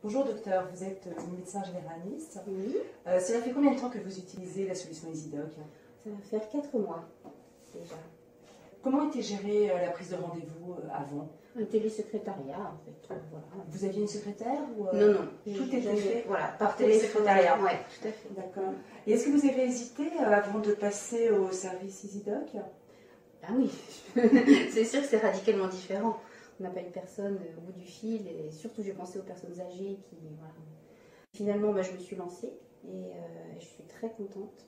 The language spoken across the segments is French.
Bonjour docteur, vous êtes médecin généraliste. Oui. Cela fait combien de temps que vous utilisez la solution EasyDoc? Ça va faire 4 mois déjà. Comment était gérée la prise de rendez-vous avant? Un télésecrétariat en fait. Voilà. Vous aviez une secrétaire ou Non, non. Tout était fait voilà, par télésecrétariat? Oui, tout à fait. D'accord. Et est-ce que vous avez hésité avant de passer au service EasyDoc? Ah oui, c'est sûr que c'est radicalement différent. On n'a pas une personne au bout du fil et surtout j'ai pensé aux personnes âgées qui... Voilà. Finalement, je me suis lancée et je suis très contente.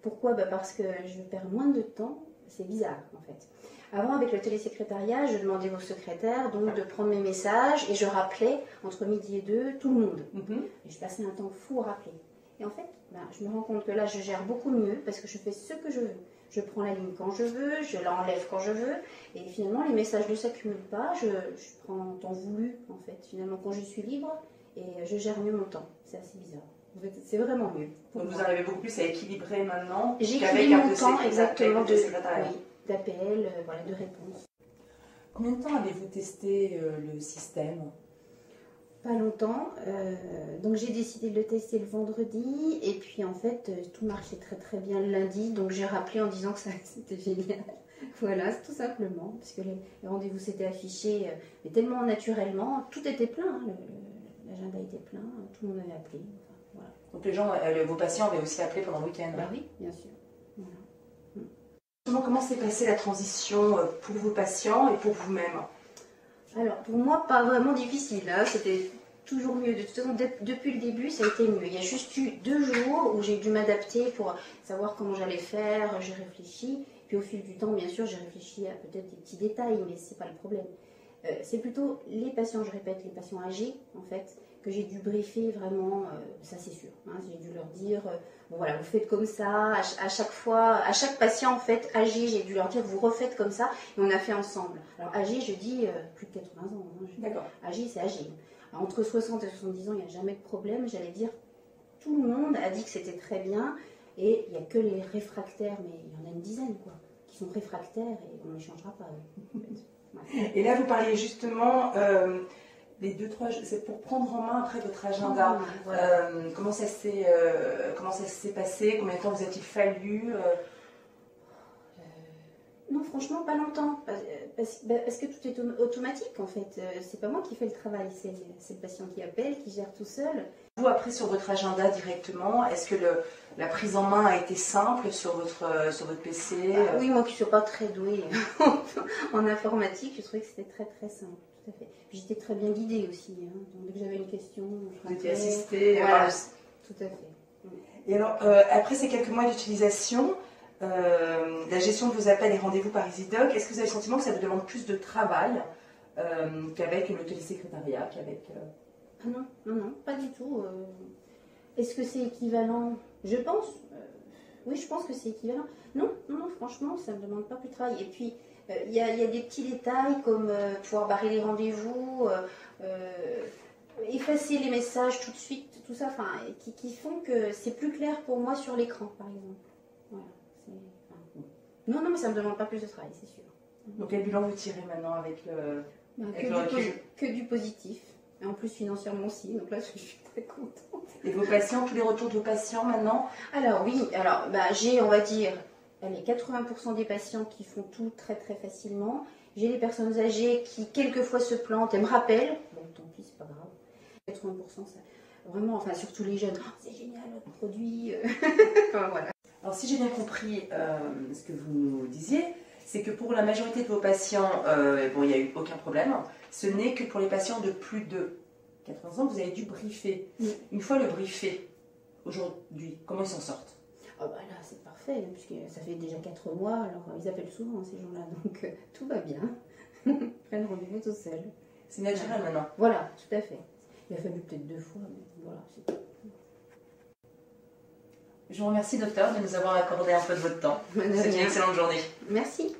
Pourquoi? Parce que je perds moins de temps. C'est bizarre en fait. Avant, avec le télésecrétariat, je demandais aux secrétaires donc de prendre mes messages et je rappelais entre midi et 2 tout le monde. Et je passais un temps fou à rappeler. Et en fait, je me rends compte que là, je gère beaucoup mieux parce que je fais ce que je veux. Je prends la ligne quand je veux, je l'enlève quand je veux. Et finalement, les messages ne s'accumulent pas. Je prends en temps voulu, en fait, finalement, quand je suis libre. Et je gère mieux mon temps. C'est assez bizarre. En fait, c'est vraiment mieux. Donc vous arrivez beaucoup plus à équilibrer maintenant j'équilibre mon temps exactement d'appel, voilà, de réponse. Combien de temps avez-vous testé le système? Pas longtemps. Donc j'ai décidé de le tester le vendredi. Et puis en fait, tout marchait très très bien le lundi. Donc j'ai rappelé en disant que c'était génial. Voilà, tout simplement. Parce que les rendez-vous s'étaient affichés mais tellement naturellement. Tout était plein. Hein, l'agenda était plein. Tout le monde avait appelé. Enfin, voilà. Donc les gens, vos patients avaient aussi appelé pendant le week-end? Oui, bien sûr. Voilà. Comment s'est passée la transition pour vos patients et pour vous-même? Alors, pour moi, pas vraiment difficile. Hein. C'était toujours mieux. De toute façon, depuis le début, ça a été mieux. Il y a juste eu 2 jours où j'ai dû m'adapter pour savoir comment j'allais faire. J'ai réfléchi. Puis au fil du temps, bien sûr, j'ai réfléchi à peut-être des petits détails, mais ce n'est pas le problème. C'est plutôt les patients, je répète, les patients âgés, en fait, que j'ai dû briefer vraiment, ça c'est sûr. Hein, j'ai dû leur dire, bon voilà, vous faites comme ça, à chaque fois, à chaque patient en fait âgé, j'ai dû leur dire, vous refaites comme ça, et on a fait ensemble. Alors âgé, je dis plus de 80 ans. Hein, d'accord. Âgé, c'est âgé. Alors, entre 60 et 70 ans, il n'y a jamais de problème. J'allais dire, tout le monde a dit que c'était très bien, et il n'y a que les réfractaires, mais il y en a une dizaine, quoi, qui sont réfractaires, et on ne les changera pas. En fait. Ouais. Et là, vous parliez justement... les 2-3 jours, c'est pour prendre en main après votre agenda. Voilà. Comment ça s'est passé? Combien de temps vous a-t-il fallu? Non, franchement, pas longtemps. Parce que tout est automatique en fait. C'est pas moi qui fais le travail, c'est le patient qui appelle, qui gère tout seul. Vous, après, sur votre agenda directement, est-ce que la prise en main a été simple sur votre PC? Oui, moi qui ne suis pas très douée en informatique, je trouvais que c'était très très simple. Tout à fait. Puis j'étais très bien guidée aussi. Hein. Donc, dès que j'avais une question, vous étiez assistée. Voilà, tout à fait. Et alors, après ces quelques mois d'utilisation, la gestion de vos appels et rendez-vous par EasyDoc, est-ce que vous avez le sentiment que ça vous demande plus de travail qu'avec le télésecrétariat, qu'avec... Non, pas du tout. Est-ce que c'est équivalent? Je pense. Oui, je pense que c'est équivalent. Non, franchement, ça ne me demande pas plus de travail. Et puis, il y a des petits détails comme pouvoir barrer les rendez-vous, effacer les messages tout de suite, tout ça, qui font que c'est plus clair pour moi sur l'écran, par exemple. Voilà, non, mais ça ne me demande pas plus de travail, c'est sûr. Donc, quel bilan vous tirez maintenant avec que du positif. Et en plus, financièrement aussi, donc là, je suis très contente. Et vos patients, tous les retours de vos patients maintenant? Alors oui, j'ai, on va dire, 80% des patients qui font tout très très facilement. J'ai les personnes âgées qui, quelquefois, se plantent et me rappellent. Bon, tant pis, c'est pas grave. 80%, ça, vraiment, surtout les jeunes. Oh, c'est génial, votre produit. Voilà. Alors, si j'ai bien compris ce que vous nous disiez, c'est que pour la majorité de vos patients, il n'y a eu aucun problème. Ce n'est que pour les patients de plus de 80 ans, vous avez dû briefer. Une fois le briefé, aujourd'hui, comment ils s'en sortent? Là, c'est parfait, puisque ça fait déjà 4 mois, alors ils appellent souvent ces gens-là, donc tout va bien. Ils prennent rendez-vous tout seuls. C'est naturel maintenant. Voilà, tout à fait. Il a fallu peut-être 2 fois, mais voilà, c'est tout. Je vous remercie, docteur, de nous avoir accordé un peu de votre temps. C'est une excellente journée. Merci.